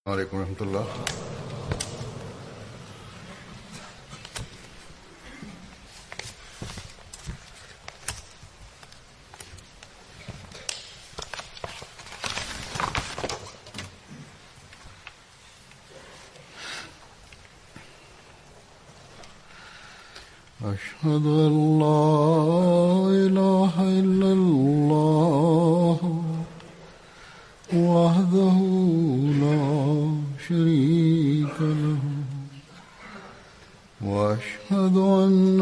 वालेकुम रहमतुल्लाह। أشهد أن لا إله إلا الله وحده لا شريك له وأشهد أن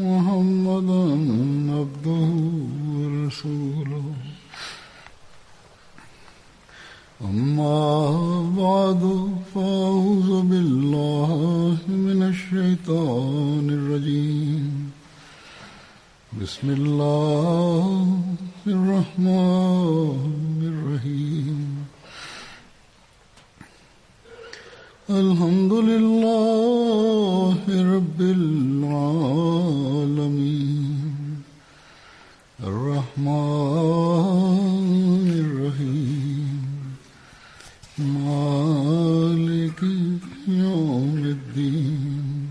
محمدا عبده ورسوله أما بعد فأعوذ بالله من الشيطان الرجيم بسم الله الرحمن الرحيم الحمد لله رب العالمين الرحمن الرحيم مالك يوم الدين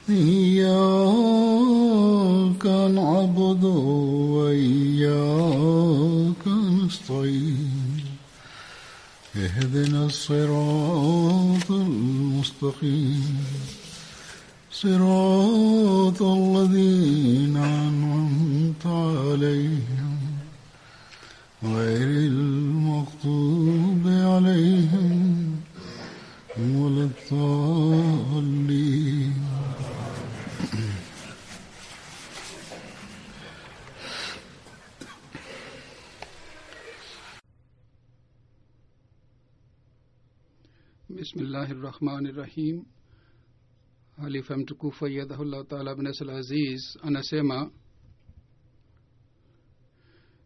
إياك نعبد وإياك نستعين اهدنا الصراط المستقيم صراط الذين أنعمت عليهم غير المغضوب عليهم ولا الضالين. Bismillahirrahmanirrahim. Halifa mtukufu ayyadahullah ta'ala bin Nasr Aziz anasema,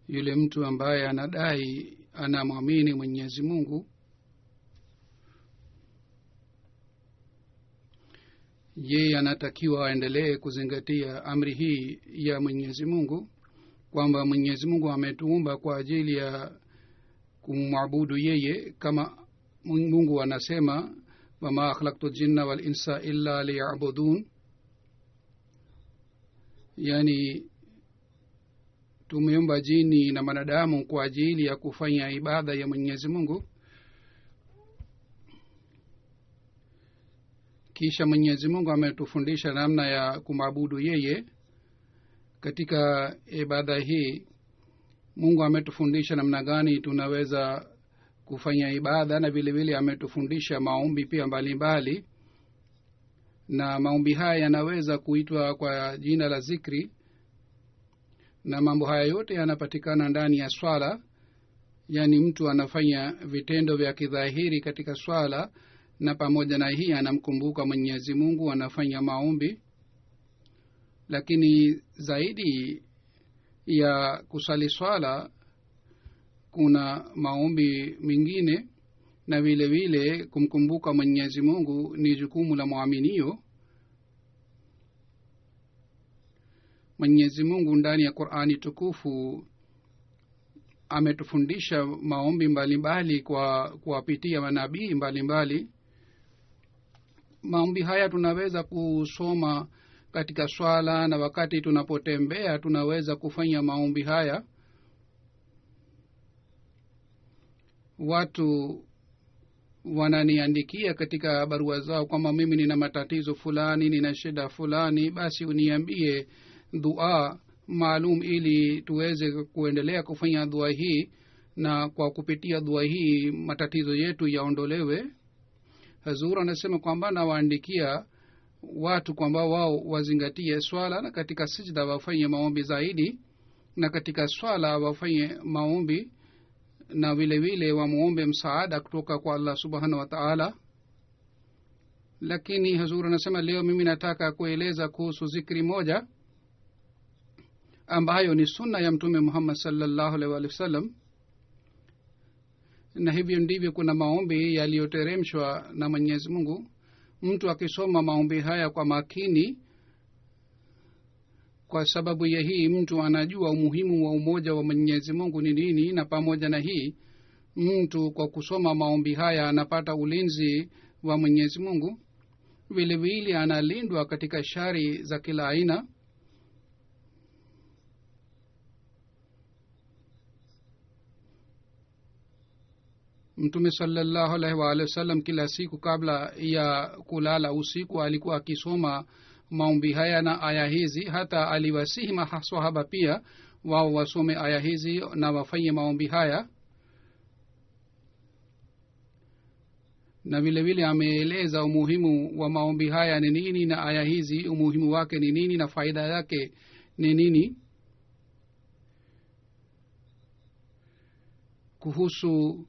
yule mtu ambaye anadai anamwamini Mwenyezi Mungu, yeye anatakiwa aendelee kuzingatia amri hii ya Mwenyezi Mungu, kwamba Mwenyezi Mungu ametuumba kwa ajili ya kumwabudu yeye, kama Mungu anasema, wama khalaqtul jinna wal insa illa liya'budun, yani tumeumba jini na wanadamu kwa ajili ya kufanya ibada ya Mwenyezi Mungu. Kisha Mwenyezi Mungu ametufundisha namna ya kumwabudu yeye. Katika ibada hii Mungu ametufundisha namna gani tunaweza kufanya ibada, na vile vile ametufundisha maombi pia mbalimbali, na maombi haya yanaweza kuitwa kwa jina la zikri, na mambo haya yote yanapatikana ndani ya swala. Yani mtu anafanya vitendo vya kidhahiri katika swala, na pamoja na hii anamkumbuka Mwenyezi Mungu, anafanya maombi. Lakini zaidi ya kusali swala kuna maombi mengine, na vile vile kumkumbuka Mwenyezi Mungu ni jukumu la muaminio. Mwenyezi Mungu ndani ya Qur'ani tukufu ametufundisha maombi mbalimbali kwa kuwapitia manabii mbalimbali. Maombi haya tunaweza kusoma katika swala, na wakati tunapotembea tunaweza kufanya maombi haya. Watu wananiandikia katika barua zao kwamba mimi nina matatizo fulani, nina shida fulani, basi uniambie dua maalum ili tuweze kuendelea kufanya dua hii, na kwa kupitia dua hii matatizo yetu yaondolewe. Hazur anasema kwamba nawaandikia watu kwamba wao wazingatie swala, na katika sijda wafanye maombi zaidi, na katika swala wafanye maombi, na vile vile wamuombe msaada kutoka kwa Allah subhanahu wa ta'ala. Lakini Hazur anasema leo mimi nataka kueleza kuhusu zikri moja ambayo ni sunna ya Mtume Muhammad sallallahu alaihi wasallam, na hivyo ndivyo kuna maombi yaliyoteremshwa na Mwenyezi Mungu. Mtu akisoma maombi haya kwa makini, kwa sababu ya hii mtu anajua umuhimu wa umoja wa Mwenyezi Mungu ni nini, na pamoja na hii mtu kwa kusoma maombi haya anapata ulinzi wa Mwenyezi Mungu. Vile vile analindwa katika shari za kila aina. Mtume sallallahu alaihi wa alihi wasallam kila siku kabla ya kulala usiku alikuwa akisoma maombi haya na aya hizi. Hata aliwasihi maswahaba pia wao wasome aya hizi na wafanye maombi haya. Na vile vile ameeleza umuhimu wa maombi haya ni nini, na aya hizi umuhimu wake ni nini na faida yake ni nini. Kuhusu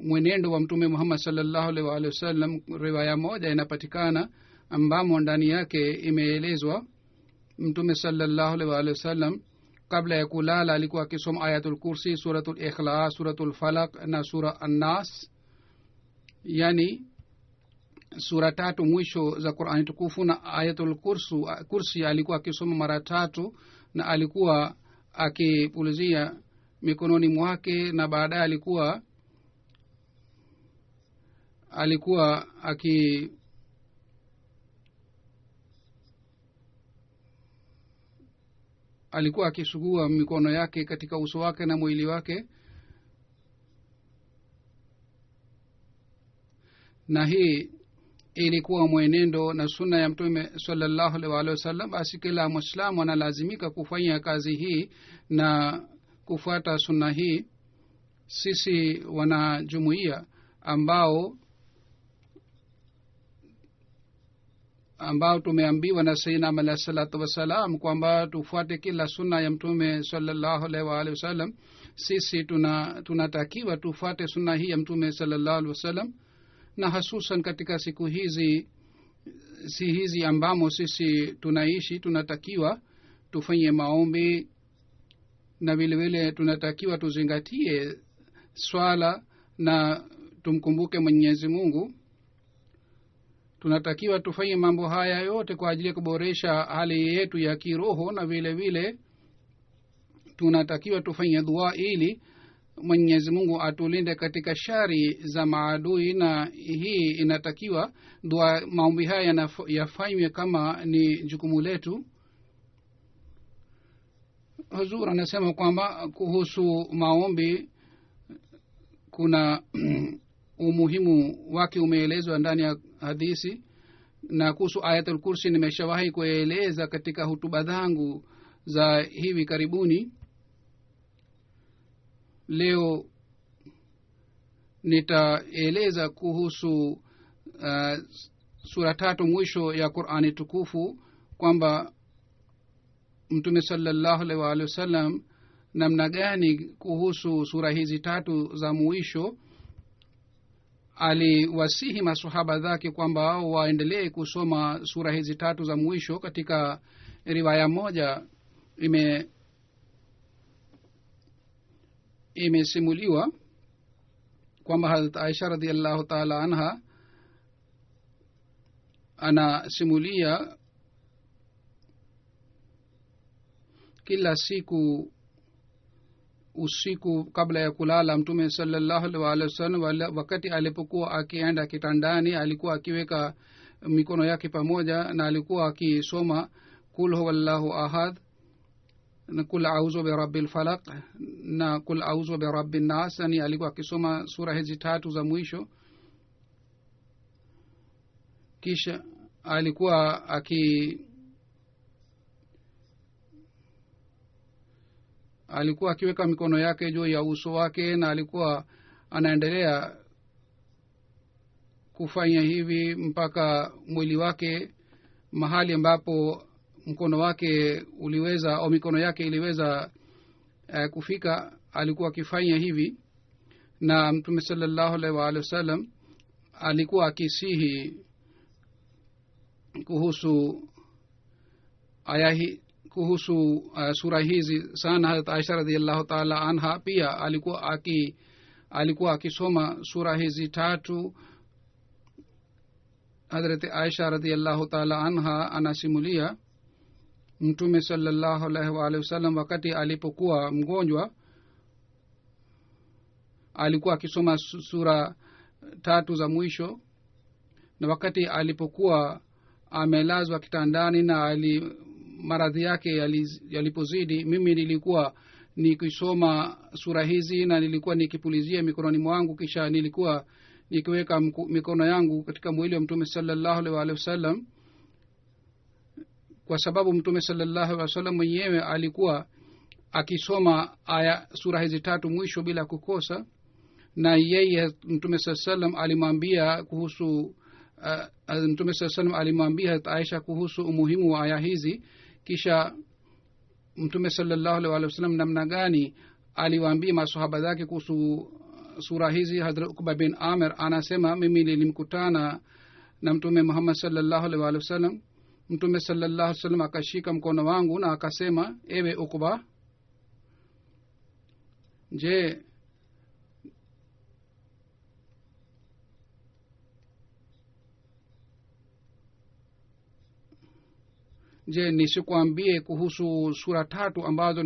mwenendo wa Mtume Muhammad sallallahu alaihi wasallam, riwaya moja inapatikana ambamo ndani yake imeelezwa Mtume sallallahu alaihi wasallam kabla ya kulala alikuwa akisoma ayatul kursi, suratul ikhlas, suratul falaq na sura an-nas, yani sura 3 mwisho za Qur'an tukufu. Na ayatul kursi alikuwa akisoma mara 3 na alikuwa akipulizia mikononi mwake, na baadaye alikuwa akisugua mikono yake katika uso wake na mwili wake. Na hii ilikuwa mwenendo na sunna ya Mtume sallallahu alaihi wasallam. Basi kila Muislamu analazimika kufanya kazi hii na kufuata sunna hii. Sisi wanajumuiya ambao tumeambiwa na Sayyidina alayhi salatu wasalam kwamba tufuate kila sunna ya Mtume sallallahu alaihi wasallam, sisi tunatakiwa tufuate sunna hii ya Mtume sallallahu alaihi wasallam. Na hasusan katika siku hizi ambamo sisi tunaishi, tunatakiwa tufanye maombi, na vile vile tunatakiwa tuzingatie swala na tumkumbuke Mwenyezi Mungu. Tunatakiwa tufanye mambo haya yote kwa ajili ya kuboresha hali yetu ya kiroho, na vile vile tunatakiwa tufanye dua ili Mwenyezi Mungu atulinde katika shari za maadui. Na hii inatakiwa dua, maombi haya yafanywe kama ni jukumu letu. Huzur anasema kwamba kuhusu maombi kuna umuhimu wake umeelezwa ndani ya hadithi, na kuhusu ayatul kursi nimeshawahi kueleza katika hutuba zangu za hivi karibuni. Leo nitaeleza kuhusu sura 3 mwisho ya Qur'ani tukufu, kwamba Mtume sallallahu alaihi wasallam namna gani kuhusu sura hizi 3 za mwisho aliwasihi maswahaba zake kwamba waendelee kusoma sura hizi 3 za mwisho. Katika riwaya moja imesimuliwa kwamba Hazrat Aisha radhiallahu ta'ala anha anasimulia kila siku usiku kabla ya kulala Mtume sallallahu alaihi wasallam wakati alipokuwa akienda kitandani alikuwa akiweka mikono yake pamoja na alikuwa akisoma kul huwallahu ahad na kul a'udhu bi rabbil falaq na kul a'udhu bi rabbin nas. Yani alikuwa akisoma sura hizi 3 za mwisho, kisha alikuwa akiweka mikono yake juu ya uso wake, na alikuwa anaendelea kufanya hivi mpaka mwili wake mahali ambapo mkono wake uliweza au mikono yake iliweza kufika, alikuwa akifanya hivi. Na Mtume sallallahu alaihi wasallam alikuwa akisihi kuhusu kuhusu sura hizi sana. Hazrat Aisha radhiallahu ta'ala anha pia alikuwa akisoma sura hizi 3. Hazrat Aisha radhiallahu ta'ala anha anasimulia Mtume sallallahu alaihi wasallam wakati alipokuwa mgonjwa alikuwa akisoma sura 3 za mwisho. Na wakati alipokuwa amelazwa kitandani na maradhi yake yalipozidi, mimi nilikuwa nikisoma sura hizi na nilikuwa nikipulizia mikononi mwangu, kisha nilikuwa nikiweka mikono yangu katika mwili wa mtume sallallahu alaihi wasallam, kwa sababu mtume sallallahu alaihi wasallam mwenyewe alikuwa akisoma sura hizi 3 mwisho bila kukosa. Na yeye mtume sallallahu alaihi wasallam alimwambia kuhusu mtume sallallahu alaihi wasallam alimwambia Aisha kuhusu umuhimu wa aya hizi. Kisha mtume sallallahu alaihi wasallam namna gani aliwaambia maswahaba zake kuhusu sura hizi. Hazrat Uqba bin Amir anasema, mimi nilimkutana na mtume Muhammad sallallahu alaihi wasallam. Mtume sallallahu alaihi wasallam akashika mkono wangu na akasema, ewe Uqba, je nisikuambie kuhusu sura 3 ambazo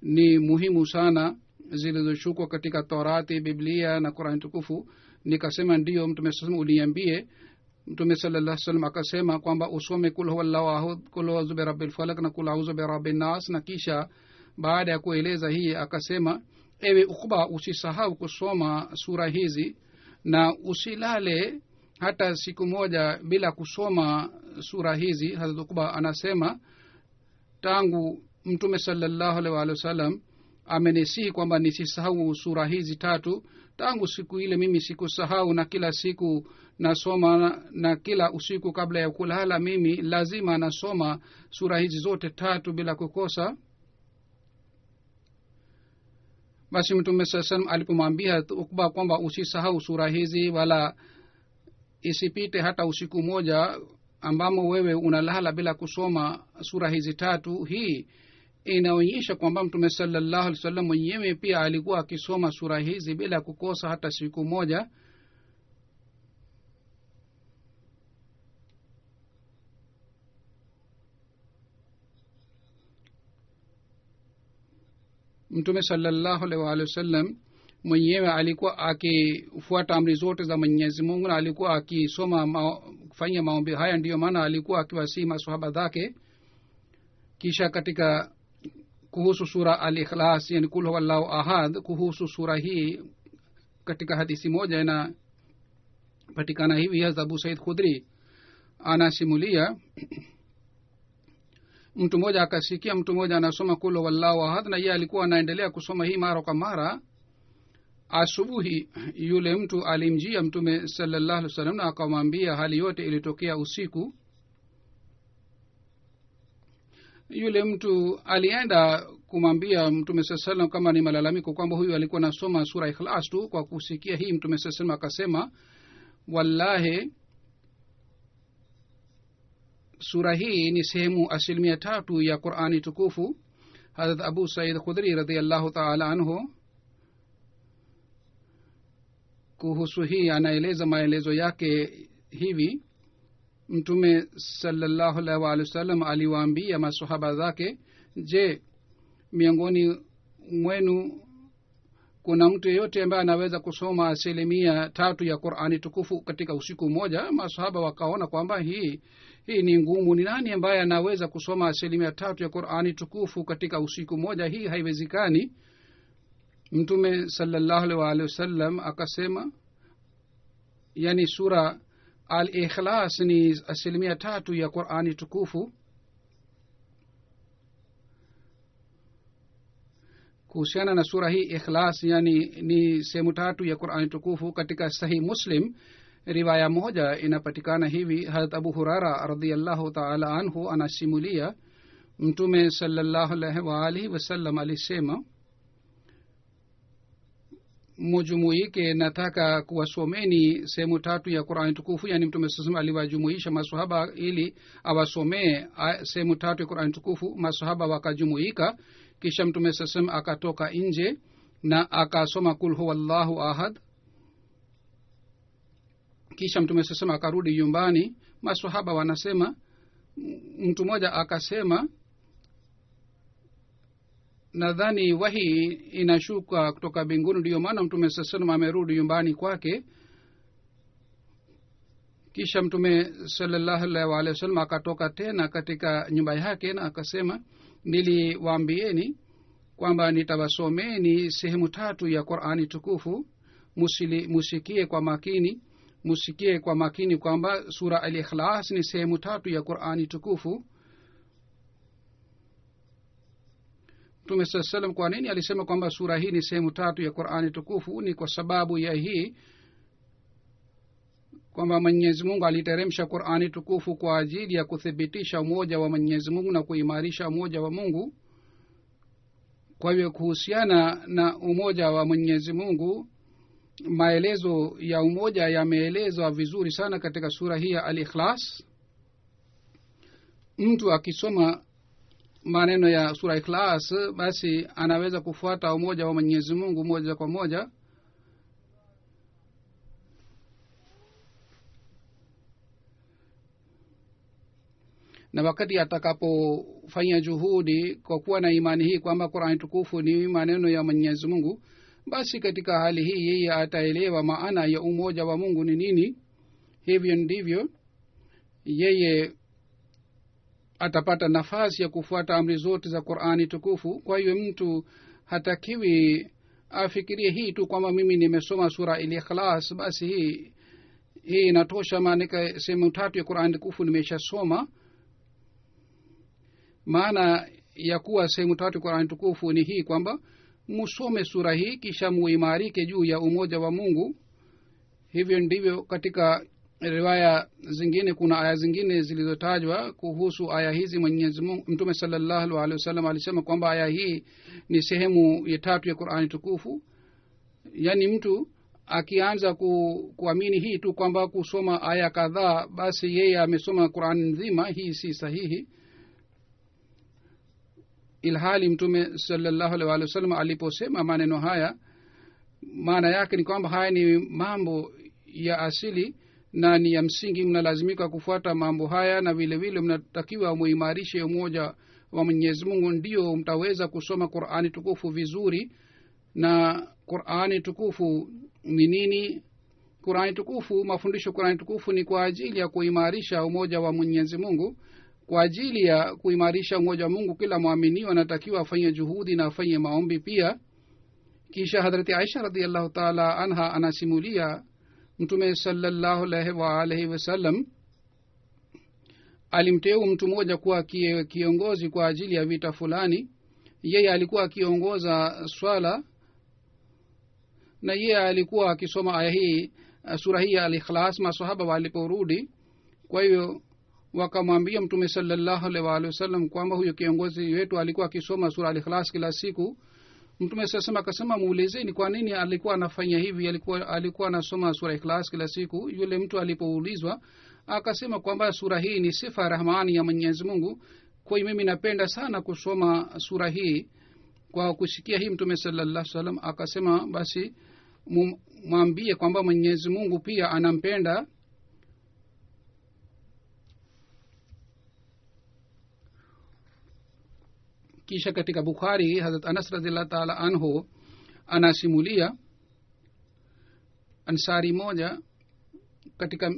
ni muhimu sana zilizoshuka katika Taurati, Biblia na Qur'an tukufu? Nikasema ndiyo mtume sallallahu alaihi wasallam, uniambie. Mtume sallallahu alaihi wasallam akasema kwamba usome kul huwallahu ahad, kul a'udhu birabbil falaq na kul a'udhu birabbin nas. Na kisha baada ya kueleza hii akasema, ewe Uqba, usisahau kusoma sura hizi na usilale hata siku moja bila kusoma sura hizi. Hazrat Uqba anasema, tangu mtume sallallahu alaihi wasallam amenisihi kwamba nisisahau sura hizi 3, tangu siku ile mimi sikusahau, na kila siku nasoma, na kila usiku kabla ya kulala mimi lazima nasoma sura hizi zote 3 bila kukosa. Basi mtume sallallahu alaihi wasallam alipomwambia Uqba kwamba usisahau sura hizi wala isipite hata usiku moja ambamo wewe unalala bila kusoma sura hizi 3, hii inaonyesha kwamba mtume sallallahu alaihi wasallam mwenyewe pia alikuwa akisoma sura hizi bila kukosa hata siku moja. Mtume sallallahu alaihi wasallam mwenyewe alikuwa akifuata amri zote za Mwenyezi Mungu na alikuwa akisoma kufanya maombi haya. Ndiyo maana alikuwa akiwasihi maswahaba zake. Kisha katika kuhusu sura al-Ikhlas, yani kul huwallahu ahad, kuhusu sura hii katika hadithi moja inapatikana hivi. Abu Said Khudri anasimulia, mtu mmoja akasikia mtu mmoja anasoma kul huwallahu ahad, na yeye alikuwa anaendelea kusoma hii mara kwa mara. Asubuhi yule mtu alimjia mtume sallallahu alaihi wasallam na akamwambia hali yote ilitokea usiku. Yule mtu alienda kumwambia mtume sallallahu alaihi wasallam kama ni malalamiko kwamba huyu alikuwa anasoma sura Ikhlas tu. Kwa kusikia hii mtume sallallahu alaihi wasallam akasema, wallahi sura hii ni sehemu 3 ya Qur'ani tukufu. Hazrat Abu Said Khudri radhiyallahu ta'ala anhu kuhusu hii anaeleza maelezo yake hivi: mtume sallallahu alaihi wasallam aliwaambia maswahaba zake, je, miongoni mwenu kuna mtu yeyote ambaye anaweza kusoma 3 ya Qur'ani tukufu katika usiku mmoja? Maswahaba wakaona kwamba hii ni ngumu. Ni nani ambaye anaweza kusoma 3 ya Qur'ani tukufu katika usiku mmoja? Hii haiwezekani. Mtume sallallahu alaihi wasallam akasema, yani sura al-Ikhlas ni 3 ya Qur'ani tukufu. Kuhusiana na sura hii Ikhlas, yani ni sehemu 3 ya Qur'ani tukufu, katika Sahih Muslim riwaya moja inapatikana hivi. Hazrat Abu Huraira radhiyallahu ta'ala anhu anasimulia, mtume sallallahu alaihi wasallam alisema, mujumuike, nataka kuwasomeni sehemu 3 ya Qur'ani tukufu. Yani mtume sallallahu alaihi wasallam aliwajumuisha maswahaba ili awasomee sehemu 3 ya Qur'ani tukufu. Maswahaba wakajumuika. Kisha mtume sallallahu alaihi wasallam akatoka nje na akasoma kul huwallahu ahad. Kisha mtume sallallahu alaihi wasallam akarudi nyumbani. Maswahaba wanasema, mtu mmoja akasema, nadhani wahi inashuka kutoka mbinguni, ndio maana mtume sallam amerudi nyumbani kwake. Kisha mtume sallallahu alaihi wasallam akatoka tena katika nyumba yake na akasema, niliwaambieni kwamba nitawasomeni sehemu 3 ya Qur'ani tukufu, musikie kwa makini kwamba sura al-Ikhlas ni sehemu 3 ya Qur'ani tukufu. Mtume sallam kwa nini alisema kwamba sura hii ni sehemu 3 ya Qur'ani tukufu? Ni kwa sababu ya hii kwamba Mwenyezi Mungu aliteremsha Qur'ani tukufu kwa ajili ya kuthibitisha umoja wa Mwenyezi Mungu na kuimarisha umoja wa Mungu. Kwa hivyo kuhusiana na umoja wa Mwenyezi Mungu, maelezo ya umoja yameelezwa vizuri sana katika sura hii ya Al-Ikhlas. Mtu akisoma maneno ya sura Ikhlas basi anaweza kufuata umoja wa Mwenyezi Mungu moja kwa moja. Na wakati atakapofanya juhudi kwa kuwa na imani hii kwamba Qur'an tukufu ni maneno ya Mwenyezi Mungu, basi katika hali hii yeye ataelewa maana ya umoja wa Mungu ni nini. Hivyo ndivyo yeye atapata nafasi ya kufuata amri zote za Qur'ani tukufu. Kwa hiyo mtu hatakiwi afikirie hii tu kwamba mimi nimesoma sura al-Ikhlas basi hii inatosha, maana sehemu 3 ya Qur'ani tukufu nimeshasoma. Maana ya kuwa sehemu 3 ya Qur'ani tukufu ni hii kwamba musome sura hii kisha muimarike juu ya umoja wa Mungu. Hivyo ndivyo katika riwaya zingine, kuna aya zingine zilizotajwa kuhusu aya hizi. Mwenyezi Mungu, Mtume sallallahu alaihi wasallam alisema kwamba aya hii ni sehemu ya 3 ya Qur'ani tukufu. Yani mtu akianza kuamini hii tu kwamba kusoma aya kadhaa basi yeye amesoma Qur'ani nzima, hii si sahihi. Ilhali Mtume sallallahu alaihi wasallam aliposema maneno haya, maana yake ni kwamba haya ni mambo ya asili na ni ya msingi, mnalazimika kufuata mambo haya, na vile vile mnatakiwa muimarishe umoja wa Mwenyezi Mungu, ndio mtaweza kusoma Qur'ani tukufu vizuri. Na Qur'ani tukufu ni nini? Qur'ani tukufu, mafundisho Qur'ani tukufu ni kwa ajili ya kuimarisha umoja wa Mwenyezi Mungu. Kwa ajili ya kuimarisha umoja wa Mungu, kila muamini anatakiwa afanye juhudi na afanye maombi pia. Kisha Hadhrati Aisha radhiyallahu ta'ala anha anasimulia Mtume sallallahu alaihi wasallam alimteua mtu mmoja kuwa kiongozi kwa ajili ya vita fulani. Yeye alikuwa akiongoza swala na yeye alikuwa akisoma aya hii, sura hii ya Al-Ikhlas. Maswahaba waliporudi, kwa hiyo wakamwambia Mtume sallallahu alaihi wasallam kwamba huyo kiongozi wetu alikuwa akisoma sura Al-Ikhlas kila siku. Mtume sasa akasema, muulizeni kwa nini alikuwa anafanya hivi, alikuwa anasoma sura Ikhlas kila siku. Yule mtu alipoulizwa akasema kwamba sura hii ni sifa rahmani ya Mwenyezi Mungu, kwa hiyo mimi napenda sana kusoma sura hii. Kwa kusikia hii Mtume sallallahu alaihi wasallam akasema, basi mwambie kwamba Mwenyezi Mungu pia anampenda. Kisha katika Bukhari Hazrat Anas radhiyallahu ta'ala anhu anasimulia, ansari moja katika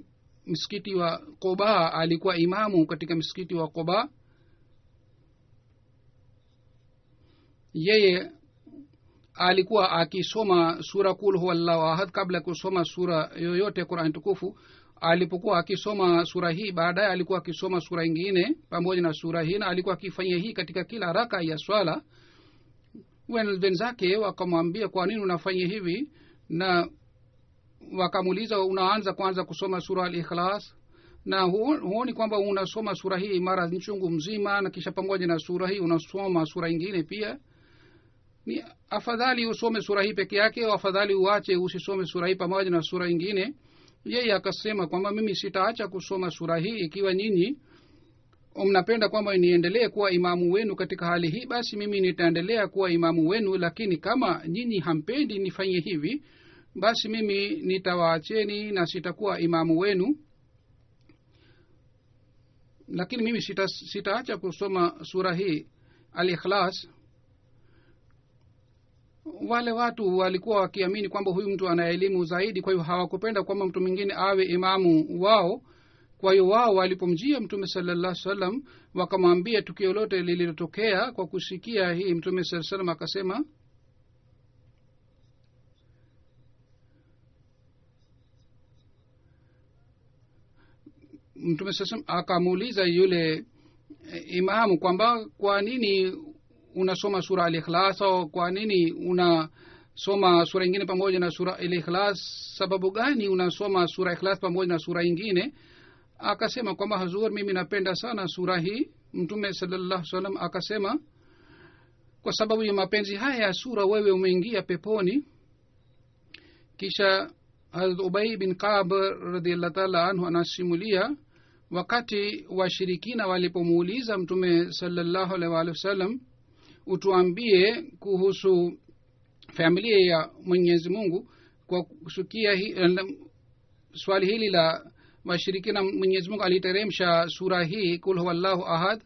msikiti wa Quba, alikuwa imamu katika msikiti wa Quba. Yeye alikuwa akisoma sura Qul huwallahu ahad kabla kusoma sura yoyote ya Qur'an tukufu. Alipokuwa akisoma sura hii, baadaye alikuwa akisoma sura nyingine pamoja na sura hii, na alikuwa akifanya hii katika kila raka ya swala. Wenzake wakamwambia, kwa nini unafanya hivi? Na wakamuuliza, unaanza kwanza kusoma sura Al-Ikhlas na huoni kwamba unasoma sura hii mara nchungu mzima, na kisha pamoja na sura hii unasoma sura nyingine pia? Ni afadhali usome sura hii peke yake, au afadhali uache usisome sura hii pamoja na sura nyingine? Yeye akasema kwamba mimi sitaacha kusoma sura hii. Ikiwa nyinyi mnapenda kwamba niendelee kuwa imamu wenu katika hali hii, basi mimi nitaendelea kuwa imamu wenu, lakini kama nyinyi hampendi nifanye hivi, basi mimi nitawaacheni na sitakuwa imamu wenu. Lakini mimi sitaacha kusoma sura hii Al-Ikhlas. wale watu walikuwa wakiamini kwamba huyu mtu ana elimu zaidi, kwa hiyo hawakupenda kwamba mtu mwingine awe imamu wao. Kwa hiyo wao walipomjia mtume sallallahu alaihi wasallam wakamwambia tukio lote lililotokea. Kwa kusikia hii mtume sallallahu alaihi wasallam akasema, mtume sallallahu akamuuliza yule imamu kwamba kwa nini unasoma sura al-Ikhlas, au kwa nini unasoma sura nyingine pamoja na sura al-Ikhlas, sababu gani unasoma sura al-Ikhlas pamoja na sura nyingine? Akasema kwamba Hazur, mimi napenda sana sura hii. Mtume sallallahu alaihi wasallam akasema, kwa sababu ya mapenzi haya ya sura wewe umeingia peponi. Kisha Hazrat Ubay bin Ka'b radhiyallahu ta'ala anhu anasimulia, wakati washirikina walipomuuliza mtume sallallahu alaihi wasallam, utuambie kuhusu familia ya Mwenyezi Mungu, kwa kusikia swali hili la washirikina, Mwenyezi Mungu aliteremsha sura hii kul huwallahu ahad,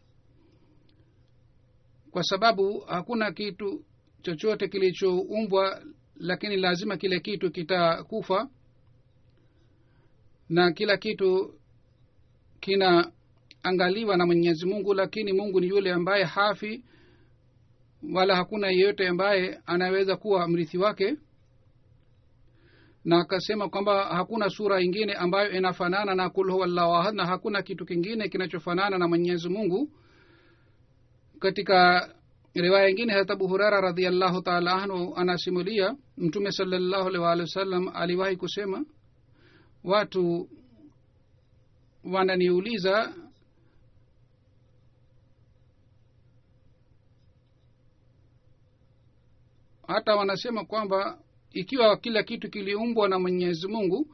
kwa sababu hakuna kitu chochote kilichoumbwa, lakini lazima kile kitu kitakufa, na kila kitu kinaangaliwa na Mwenyezi Mungu, lakini Mungu ni yule ambaye hafi, wala hakuna yeyote ambaye anaweza kuwa mrithi wake. Na akasema kwamba hakuna sura ingine ambayo inafanana na kul huwallahu ahad, na hakuna kitu kingine kinachofanana na Mwenyezi Mungu. Katika riwaya nyingine Hazrat Abu Hurairah radhiyallahu ta'ala anhu anasimulia, mtume sallallahu alaihi wasallam aliwahi kusema, watu wananiuliza hata wanasema kwamba ikiwa kila kitu kiliumbwa na Mwenyezi Mungu,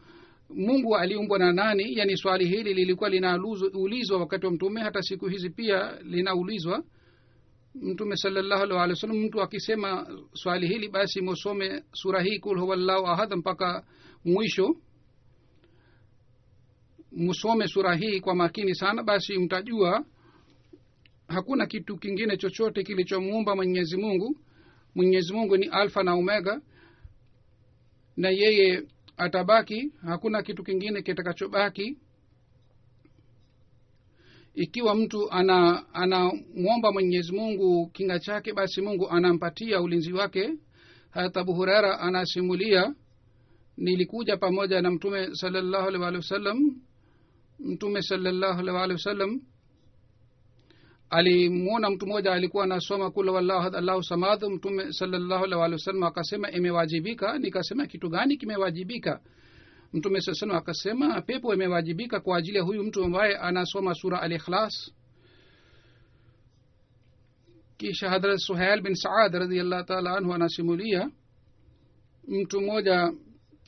Mungu aliumbwa na nani? Yani swali hili lilikuwa linaulizwa wakati wa mtume, hata siku hizi pia linaulizwa. Mtume sallallahu alaihi wasallam, mtu akisema swali hili, basi musome sura hii kul huwallahu ahad mpaka mwisho. Musome sura hii kwa makini sana, basi mtajua hakuna kitu kingine chochote kilichomuumba Mwenyezi Mungu. Mwenyezi Mungu ni alfa na omega, na yeye atabaki, hakuna kitu kingine kitakachobaki. Ikiwa mtu anamuomba Mwenyezi Mungu kinga chake, basi Mungu anampatia ulinzi wake. Hata Abu Huraira anasimulia, nilikuja pamoja na mtume sallallahu alaihi wasallam. Mtume sallallahu alaihi wasallam alimuona mtu mmoja alikuwa anasoma kul huwallahu ahad Allahu samad. Mtume sallallahu alaihi wasallam akasema, imewajibika. Nikasema, kitu gani kimewajibika? Mtume sallallahu alaihi wasallam akasema, pepo imewajibika kwa ajili ya huyu mtu ambaye anasoma sura al-Ikhlas. Kisha Hadrat Suhail bin Saad radhiyallahu ta'ala anhu anasimulia, mtu mmoja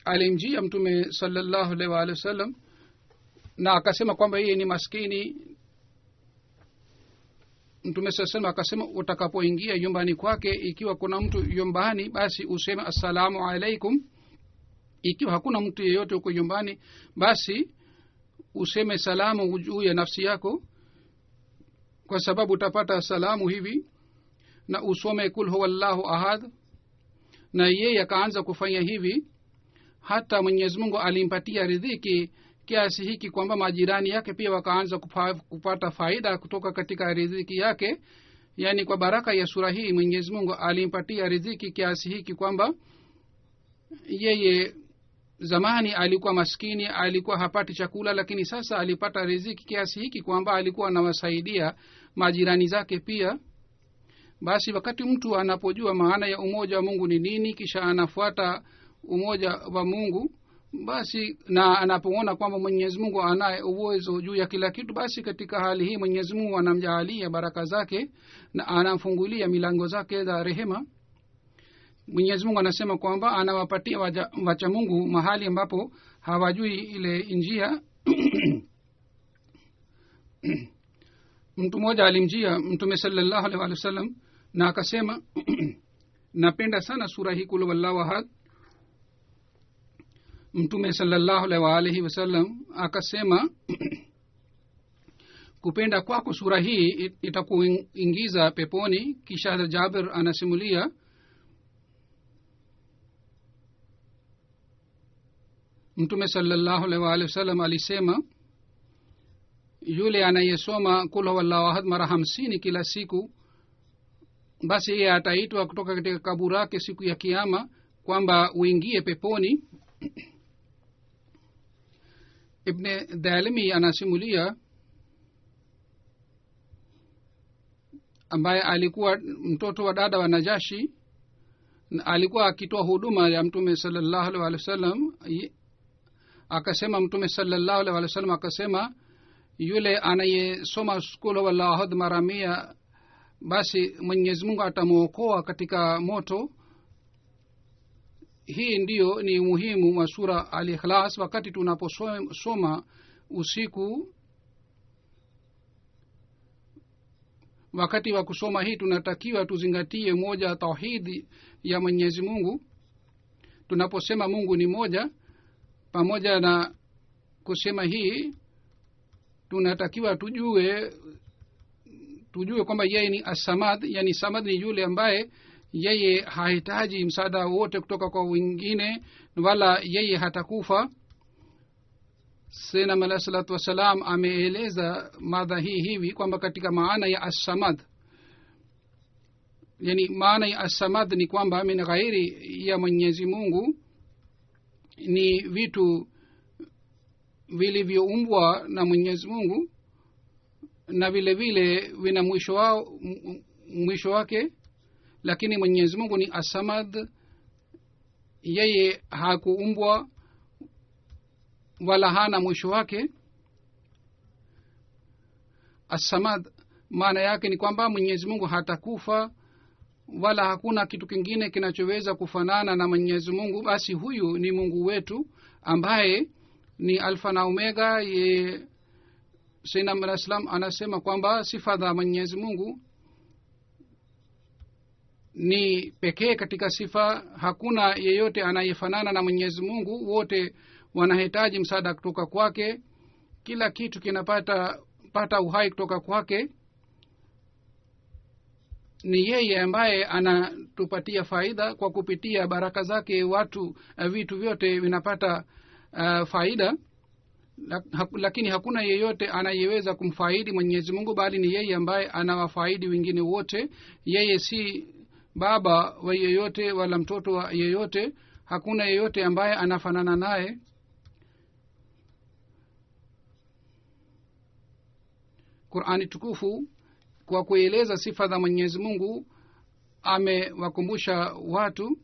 alimjia mtume sallallahu alaihi wasallam na akasema kwamba yeye ni maskini. Mtume sallallahu akasema, utakapoingia nyumbani kwake, ikiwa kuna mtu nyumbani, basi useme assalamu alaikum. Ikiwa hakuna mtu yeyote huko nyumbani, basi useme salamu juu ya nafsi yako, kwa sababu utapata salamu hivi, na usome kul huwallahu ahad. Na yeye akaanza kufanya hivi, hata Mwenyezi Mungu alimpatia riziki kiasi hiki kwamba majirani yake pia wakaanza kupata faida kutoka katika riziki yake. Yani kwa baraka ya sura hii Mwenyezi Mungu alimpatia riziki kiasi hiki kwamba yeye zamani alikuwa maskini, alikuwa hapati chakula, lakini sasa alipata riziki kiasi hiki kwamba alikuwa anawasaidia majirani zake pia. Basi wakati mtu anapojua maana ya umoja wa Mungu ni nini, kisha anafuata umoja wa Mungu, basi na anapoona kwamba Mwenyezi Mungu anaye uwezo juu ya kila kitu, basi katika hali hii Mwenyezi Mungu anamjalia baraka zake na anamfungulia milango zake za rehema. Mwenyezi Mungu anasema kwamba anawapatia wacha Mungu mahali ambapo hawajui ile njia. Mtu mmoja alimjia Mtume sallallahu alaihi wasallam na akasema, napenda sana sura hii kul huwallahu ahad. Mtume sallallahu alaihi wasallam akasema, kupenda kwako sura hii itakuingiza peponi. Kisha Jabir anasimulia, mtume sallallahu alaihi wasallam alisema yule anayesoma kul huwallahu ahad mara 50 kila siku, basi yeye ataitwa kutoka katika kaburi lake siku ya kiyama kwamba uingie peponi. Ibn Dalimi anasimulia, ambaye alikuwa mtoto wa dada wa Najashi, alikuwa akitoa huduma ya mtume sallallahu alaihi wasallam. Akasema mtume sallallahu alaihi wasallam akasema, yule anayesoma kul huwallahu ahad mara 100, basi Mwenyezi Mungu atamuokoa katika moto. Hii ndiyo ni muhimu wa sura al-Ikhlas. Wakati tunaposoma usiku, wakati wa kusoma hii tunatakiwa tuzingatie moja, tauhidi ya Mwenyezi Mungu. Tunaposema Mungu ni moja, pamoja na kusema hii tunatakiwa tujue kwamba yeye ni as-Samad. Yani Samad ni yule ambaye yeye hahitaji msaada wote kutoka kwa wengine, wala yeye hatakufa. Sayyidina Muhammad sallallahu alaihi wasallam ameeleza mada hii hivi kwamba katika maana ya as-Samad, yani maana ya as-Samad ni kwamba min ghairi ya Mwenyezi Mungu ni vitu vilivyoumbwa na Mwenyezi Mungu, na vile vile vina mwisho wake. Lakini Mwenyezi Mungu ni as-Samad, yeye hakuumbwa wala hana mwisho wake. As-Samad maana yake ni kwamba Mwenyezi Mungu hatakufa wala hakuna kitu kingine kinachoweza kufanana na Mwenyezi Mungu. Basi huyu ni Mungu wetu ambaye ni alfa na omega. Sayyidina Muhammad anasema kwamba sifa za Mwenyezi Mungu ni pekee katika sifa. Hakuna yeyote anayefanana na Mwenyezi Mungu, wote wanahitaji msaada kutoka kwake. Kila kitu kinapata uhai kutoka kwake. Ni yeye ambaye anatupatia faida. Kwa kupitia baraka zake vitu vyote vinapata faida. Lakini hakuna yeyote anayeweza kumfaidi Mwenyezi Mungu, bali ni yeye ambaye anawafaidi wengine wote. Yeye si baba wa yeyote wala mtoto wa yeyote. Hakuna yeyote ambaye anafanana naye. Qur'ani tukufu kwa kueleza sifa za Mwenyezi Mungu amewakumbusha watu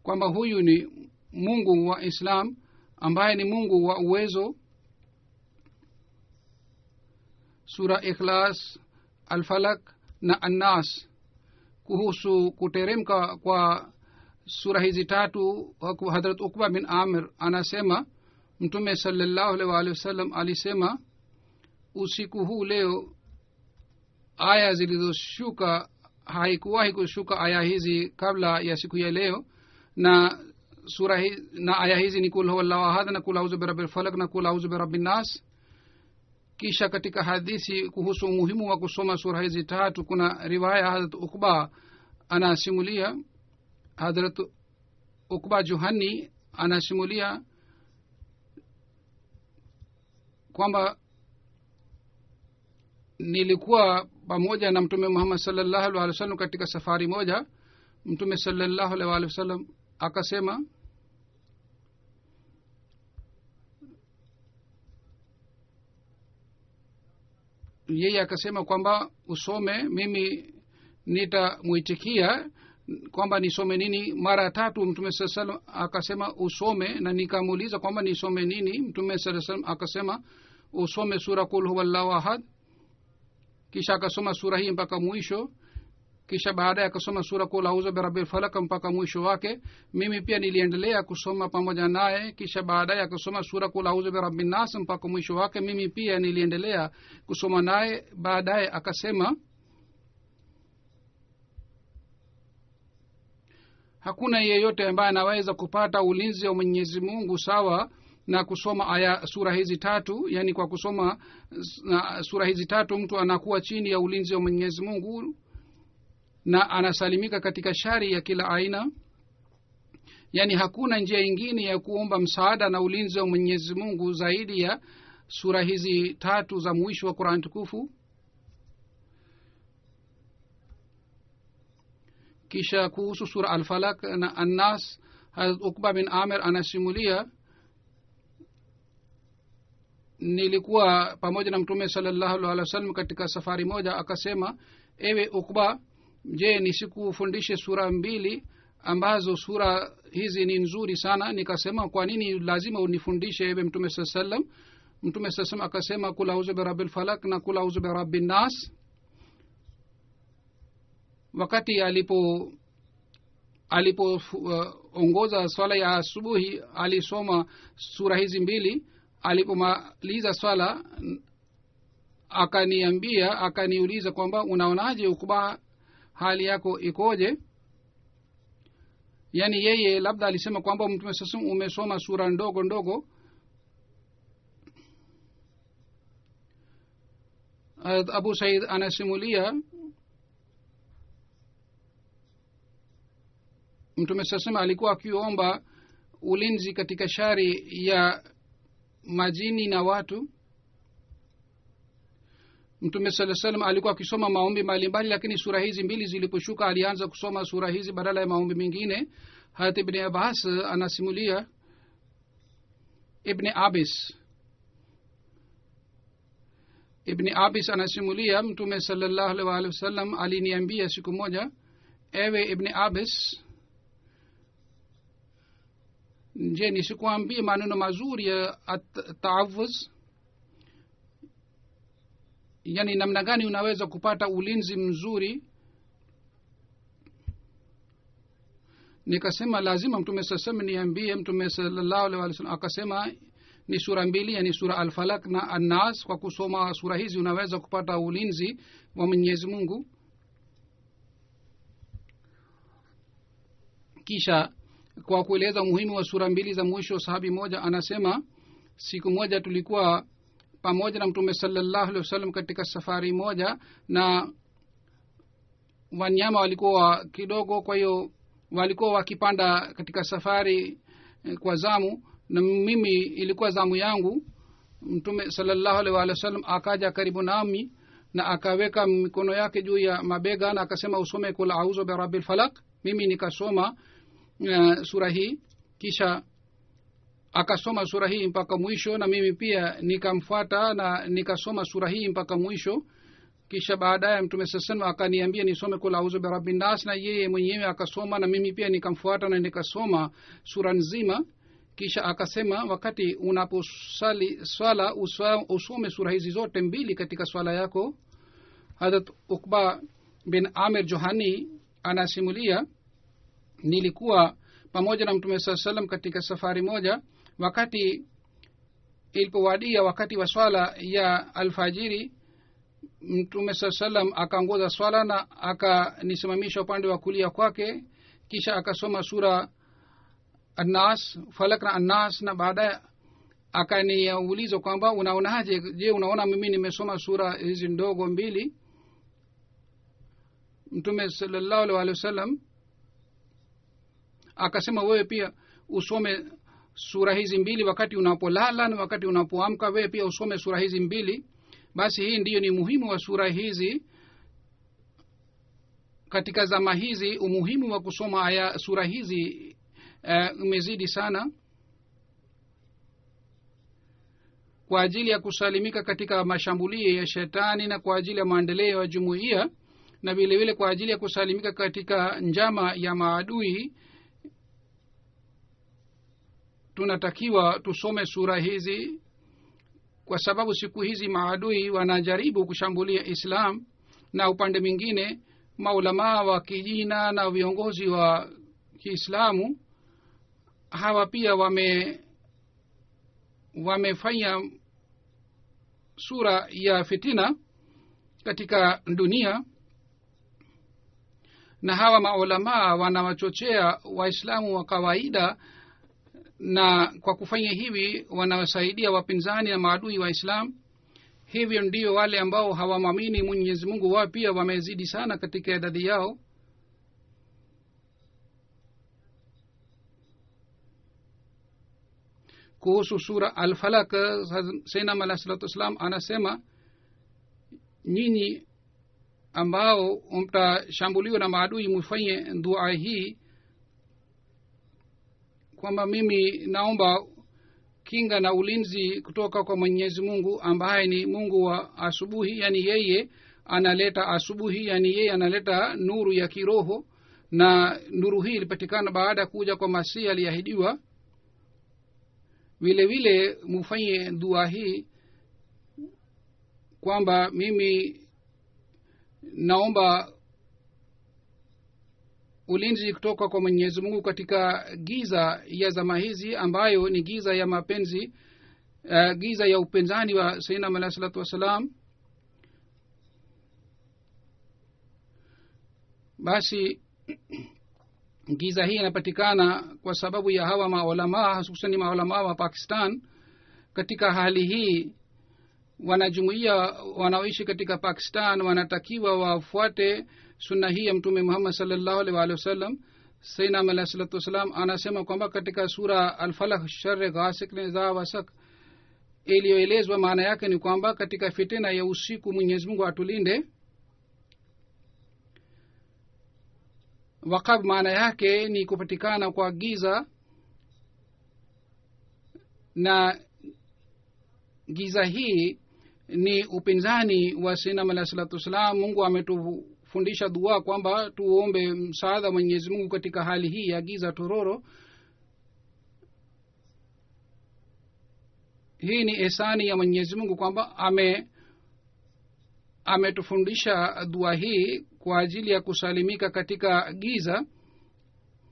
kwamba huyu ni Mungu wa Islam ambaye ni Mungu wa uwezo. Sura Ikhlas, Al-Falak na An-Nas. Kuhusu kuteremka kwa sura hizi tatu, Hazrat Uqba bin Amir anasema Mtume sallallahu alaihi wasallam alisema, usiku huu leo aya zilizoshuka, haikuwahi kushuka aya hizi kabla ya siku ya leo, na sura hii na aya hizi ni kul huwallahu ahad na kul a'udhu birabbil falaq na kul a'udhu birabbin nas. Kisha katika hadithi kuhusu umuhimu wa kusoma sura hizi tatu, kuna riwaya Hazrat Uqba anasimulia, Hazrat Uqba Juhani anasimulia kwamba nilikuwa pamoja na Mtume Muhammad sallallahu alaihi wasallam katika safari moja. Mtume sallallahu alaihi wasallam akasema, yeye akasema kwamba usome, mimi nitamuitikia kwamba nisome nini. Mara 3 Mtume sallallahu alaihi wasallam akasema usome, na nikamuuliza kwamba nisome nini. Mtume sallallahu alaihi wasallam akasema usome sura kul huwallahu ahad. Kisha akasoma sura hii mpaka mwisho. Kisha baadaye akasoma sura kul a'udhu birabbil falaq mpaka mwisho wake. Mimi pia niliendelea kusoma pamoja naye. Kisha baadaye akasoma sura kul a'udhu birabbin nas mpaka mwisho wake. Mimi pia niliendelea kusoma naye. Baadaye akasema, hakuna yeyote ambaye anaweza kupata ulinzi wa Mwenyezi Mungu sawa na kusoma sura hizi tatu. Yani kwa kusoma sura hizi tatu mtu anakuwa chini ya ulinzi wa Mwenyezi Mungu na anasalimika katika shari ya kila aina. yani hakuna njia ingine ya kuomba msaada na ulinzi wa Mwenyezi Mungu zaidi ya sura hizi 3 za mwisho wa Qur'an tukufu. kisha kuhusu sura al-Falaq na an-Nas, Hazrat Uqba bin Amir anasimulia, nilikuwa pamoja na Mtume sallallahu alaihi wasallam katika safari moja. Akasema, ewe Uqba, je, nisikufundishe sura 2 ambazo sura hizi ni nzuri sana? Nikasema, kwa nini lazima unifundishe ewe Mtume sallallahu alaihi wasallam? Mtume sallallahu alaihi akasema, kul a'udhu bi rabbil falaq na kul a'udhu bi rabbin nas. Wakati alipoongoza swala ya asubuhi alisoma sura hizi 2. Alipomaliza swala akaniuliza kwamba unaonaje Uqba, hali yako ikoje? Yani yeye labda alisema kwamba Mtume sasa umesoma sura ndogo ndogo. Abu Said anasimulia, Mtume sasa alikuwa akiomba ulinzi katika shari ya majini na watu. Mtume sallallahu alaihi wasallam alikuwa akisoma maombi mbalimbali, lakini sura hizi 2 ziliposhuka alianza kusoma sura hizi badala ya maombi mengine. Hazrat Ibn Abbas anasimulia, Ibn Abis anasimulia, Mtume sallallahu alaihi wasallam aliniambia siku moja, ewe Ibn Abis, je, nisikuambie maneno mazuri ya ta'awuz? Yani namna gani unaweza kupata ulinzi mzuri? Nikasema lazima Mtume sasa niambie. Mtume sallallahu alaihi wasallam akasema ni sura 2, yani sura al-Falaq na an-Nas. Kwa kusoma sura hizi unaweza kupata ulinzi wa Mwenyezi Mungu. Kisha kwa kueleza umuhimu wa sura 2 za mwisho, sahabi moja anasema, siku moja tulikuwa pamoja na Mtume sallallahu alaihi wasallam katika safari moja, na wanyama walikuwa kidogo, kwa hiyo walikuwa wakipanda katika safari kwa zamu, na mimi ilikuwa zamu yangu. Mtume sallallahu alaihi wasallam akaja karibu nami na akaweka mikono yake juu ya mabega na akasema, usome kul a'udhu bi rabbil falaq. Mimi nikasoma sura hii, kisha akasoma sura hii mpaka mwisho, na mimi pia nikamfuata na nikasoma sura hii mpaka mwisho. Kisha baadaye Mtume sasa akaniambia nisome kul a'udhu bi rabbin nas, na yeye mwenyewe akasoma na mimi pia nikamfuata na nikasoma sura nzima. Kisha akasema, wakati unaposali swala usome sura hizi zote 2 katika swala yako. Hazrat Uqba bin Amir Johani anasimulia, nilikuwa pamoja na Mtume sallallahu alaihi wasallam katika safari moja. Wakati ilipowadia wakati wa swala ya alfajiri, Mtume sallallahu alaihi wasallam akaongoza swala na akanisimamisha upande wa kulia kwake. Kisha akasoma sura an-Nas, Falaq na an-Nas, na baadaye akaniuliza kwamba unaonaje, je, unaona mimi nimesoma sura hizi ndogo 2? Mtume sallallahu alaihi wasallam akasema, wewe pia usome sura hizi 2 wakati unapolala na wakati unapoamka, wewe pia usome sura hizi 2. Basi hii ndiyo ni muhimu wa sura hizi katika zama hizi. Umuhimu wa kusoma sura hizi umezidi sana kwa ajili ya kusalimika katika mashambulio ya shetani na kwa ajili ya maendeleo ya jumuiya, na vile vile kwa ajili ya kusalimika katika njama ya maadui. Tunatakiwa tusome sura hizi, kwa sababu siku hizi maadui wanajaribu kushambulia Islam, na upande mwingine maulama wa kijina na viongozi wa Kiislamu hawa pia wamefanya sura ya fitina katika dunia, na hawa maulama wanawachochea Waislamu wa kawaida, na kwa kufanya hivi wanawasaidia wapinzani na maadui wa Islam. Hivyo ndio wale ambao hawamwamini Mwenyezi Mungu wao pia wamezidi sana katika idadi yao. kuhusu sura al-falaq sayyidina alayhi salatu wasalam anasema nyinyi ambao mtashambuliwa na maadui mfanye dua hii kwamba mimi naomba kinga na ulinzi kutoka kwa Mwenyezi Mungu ambaye ni Mungu wa asubuhi, yani yeye analeta asubuhi, yani yeye analeta nuru ya kiroho, na nuru hii ilipatikana baada ya kuja kwa Masihi aliahidiwa. Vile vile mfanye dua hii kwamba mimi naomba ulinzi kutoka kwa Mwenyezi Mungu katika giza ya zama hizi ambayo ni giza ya mapenzi, giza ya upinzani wa Sayyidina alayhi salatu wasalam. Basi giza hii inapatikana kwa sababu ya hawa maulama, hususan maulama wa Pakistan. Katika hali hii wanajumuiya wanaoishi katika Pakistan wanatakiwa wafuate sunna hii ya Mtume Muhammad sallallahu alaihi wasallam. Sayyidina alayhi salatu wasalam anasema kwamba katika sura al-falaq sharri ghasik za wasak iliyoelezwa, maana yake ni kwamba katika fitina ya usiku Mwenyezi Mungu atulinde. Waqab maana yake ni kupatikana kwa giza, na giza hii ni upinzani wa Sayyidina alayhi salatu wasalam. Mungu ametufundisha dua kwamba tuombe msaada Mwenyezi Mungu katika hali hii ya giza tororo. Hii ni ihsani ya Mwenyezi Mungu kwamba ametufundisha dua hii kwa ajili ya kusalimika katika giza.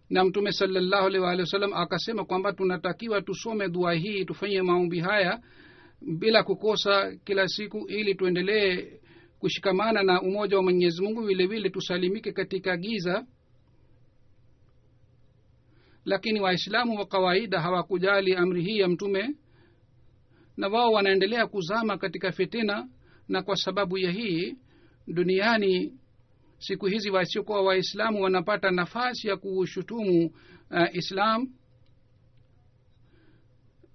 Na Mtume sallallahu alaihi wasallam akasema kwamba tunatakiwa tusome dua hii, tufanye maombi haya bila kukosa kila siku, ili tuendelee kushikamana na umoja wa Mwenyezi Mungu, vile vile tusalimike katika giza. Lakini waislamu wa kawaida hawakujali amri hii ya Mtume, na wao wanaendelea kuzama katika fitina. Na kwa sababu ya hii duniani siku hizi wasiokuwa waislamu wanapata nafasi ya kushutumu Islam.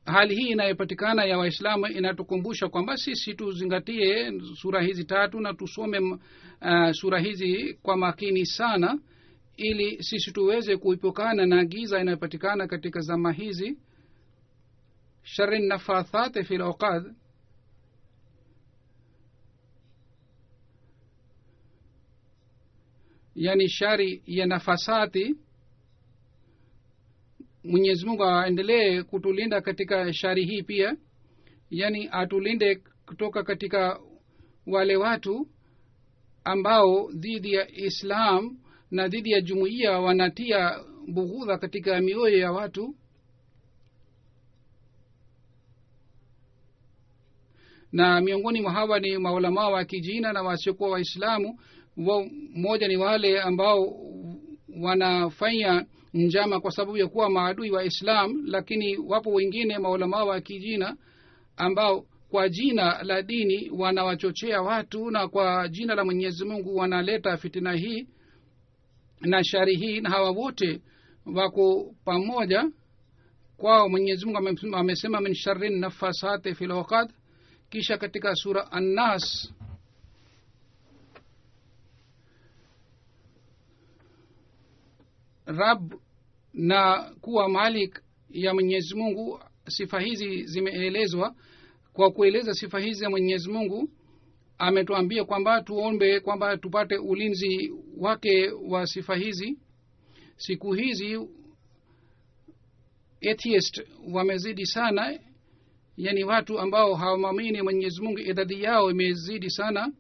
Hali hii inayopatikana ya waislamu inatukumbusha kwamba sisi tuzingatie sura hizi tatu na tusome sura hizi kwa makini sana, ili sisi tuweze kuepukana na giza inayopatikana katika zama hizi. Sharri nafathat fil uqad, yani shari ya nafasati. Mwenyezi Mungu aendelee kutulinda katika shari hii pia, yani atulinde kutoka katika wale watu ambao dhidi ya Islam na dhidi ya jumuiya wanatia bughudha katika mioyo ya watu. Na miongoni mwa hawa ni maulama wa kijina na wasiokuwa waislamu. Mmoja ni wale ambao wanafanya njama kwa sababu ya kuwa maadui wa Islam, lakini wapo wengine maulama wa kijina ambao kwa jina la dini wanawachochea watu, na kwa jina la Mwenyezi Mungu wanaleta fitina hii na shari hii, na hawa wote wako pamoja. Kwa Mwenyezi Mungu amesema min sharrin nafasati fil uqad. Kisha katika sura An-Nas Rab na kuwa malik ya Mwenyezi Mungu, sifa hizi zimeelezwa. Kwa kueleza sifa hizi ya Mwenyezi Mungu ametuambia kwamba tuombe kwamba tupate ulinzi wake wa sifa hizi. Siku hizi atheist wamezidi sana, yani watu ambao hawamwamini Mwenyezi Mungu idadi yao imezidi sana,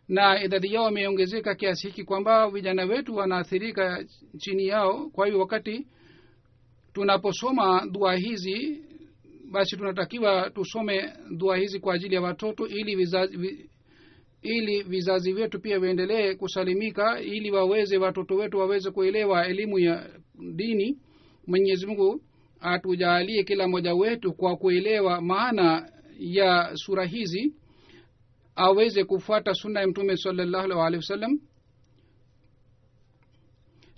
na idadi yao imeongezeka kiasi hiki kwamba vijana wetu wanaathirika chini yao. Kwa hiyo wakati tunaposoma dua hizi, basi tunatakiwa tusome dua hizi kwa ajili ya watoto, ili vizazi wetu pia viendelee kusalimika, ili watoto wetu waweze kuelewa elimu ya dini. Mwenyezi Mungu atujalie kila mmoja wetu kwa kuelewa maana ya sura hizi, aweze kufuata sunna ya Mtume sallallahu alaihi wasallam,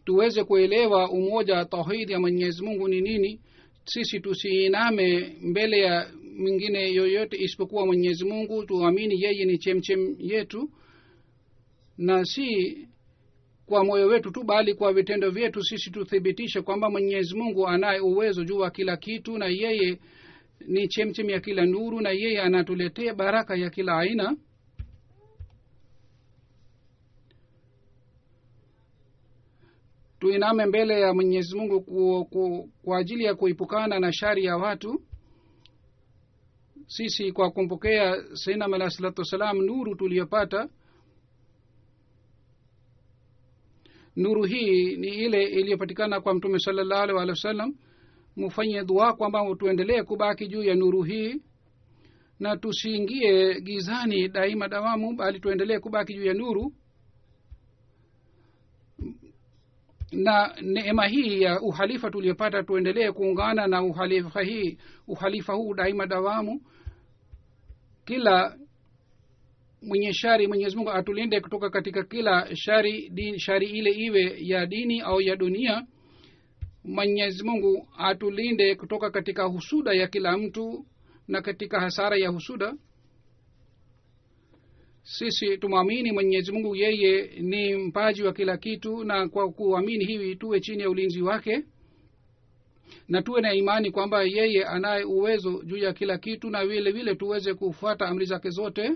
tuweze kuelewa umoja tauhid ya Mwenyezi Mungu ni nini, sisi tusiiname mbele ya mwingine yoyote isipokuwa Mwenyezi Mungu. Tuamini yeye ni chemchem yetu, na si kwa moyo wetu tu bali kwa vitendo vyetu sisi tuthibitishe kwamba Mwenyezi Mungu anaye uwezo juu wa kila kitu, na yeye ni chemchem ya kila nuru, na yeye anatuletea baraka ya kila aina. Tuiname mbele ya Mwenyezi Mungu kwa ajili ya kuipukana na shari ya watu. Sisi kwa kumpokea Sayyidina Alayhi Salatu Wasalam, nuru tuliyopata, nuru hii ni ile iliyopatikana kwa Mtume sallallahu alaihi wasallam. Mufanye dua kwamba tuendelee kubaki juu ya nuru hii na tusiingie gizani daima dawamu, bali tuendelee kubaki juu ya nuru. Na neema hii ya uhalifa tuliyopata tuendelee kuungana na uhalifa huu daima dawamu. Kila mwenye shari Mwenyezi Mungu atulinde kutoka katika kila shari ile iwe ya dini au ya dunia. Mwenyezi Mungu atulinde kutoka katika husuda ya kila mtu na katika hasara ya husuda. Sisi tumwamini Mwenyezi Mungu yeye ni mpaji wa kila kitu, na kwa kuamini hivi tuwe chini ya ulinzi wake na tuwe na imani kwamba yeye anaye uwezo juu ya kila kitu, na vile vile tuweze kufuata amri zake zote.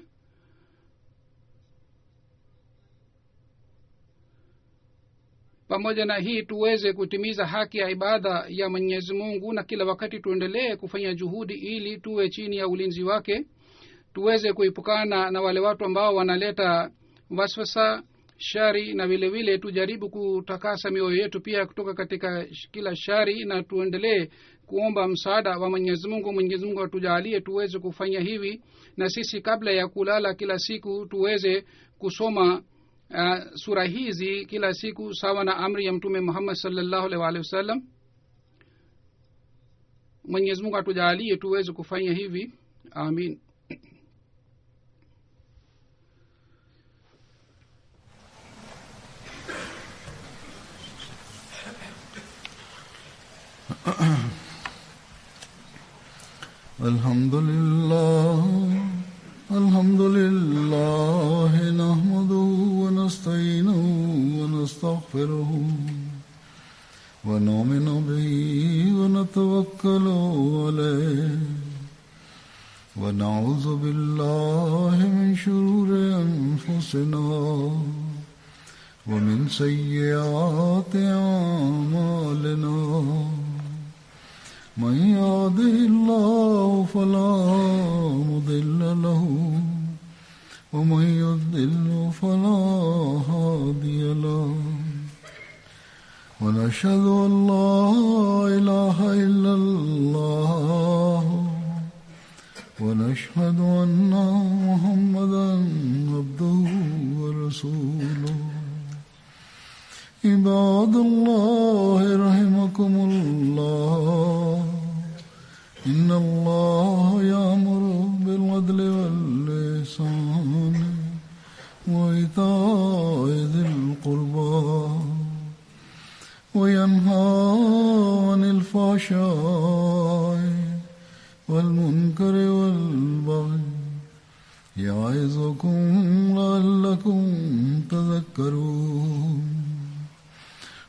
Pamoja na hii tuweze kutimiza haki ya ibada ya Mwenyezi Mungu, na kila wakati tuendelee kufanya juhudi ili tuwe chini ya ulinzi wake. Tuweze kuipukana na wale watu ambao wanaleta waswasa, shari, na vile vile tujaribu kutakasa mioyo yetu pia kutoka katika kila shari, na tuendelee kuomba msaada wa Mwenyezi Mungu. Mwenyezi Mungu atujalie tuweze kufanya hivi, na sisi kabla ya kulala kila siku tuweze kusoma sura hizi kila siku sawa na amri ya Mtume Muhammad sallallahu alaihi wasallam. Mwenyezi Mungu atujalie tuweze kufanya hivi. Amin. Alhamdulillah nahmaduhu wa nasta'inuhu wa nastaghfiruhu wa nu'minu bihi wa natawakkalu alayhi wa na'udhu billahi min shururi anfusina wa min sayyiati a'malina. من يهده الله فلا مضل له ومن يضلل فلا هادي له ونشهد أن لا إله إلا الله ونشهد أن محمدا عبده ورسوله. عباد الله رحمكم الله إن الله يأمر بالعدل والإحسان وإيتاء ذي القربى وينهى عن الفحشاء والمنكر والبغي يعظكم لعلكم تذكرون.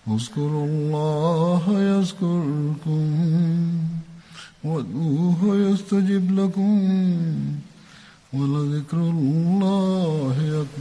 اذكروا الله يذكركم وادعوه يستجب لكم ولذكر الله أكبر.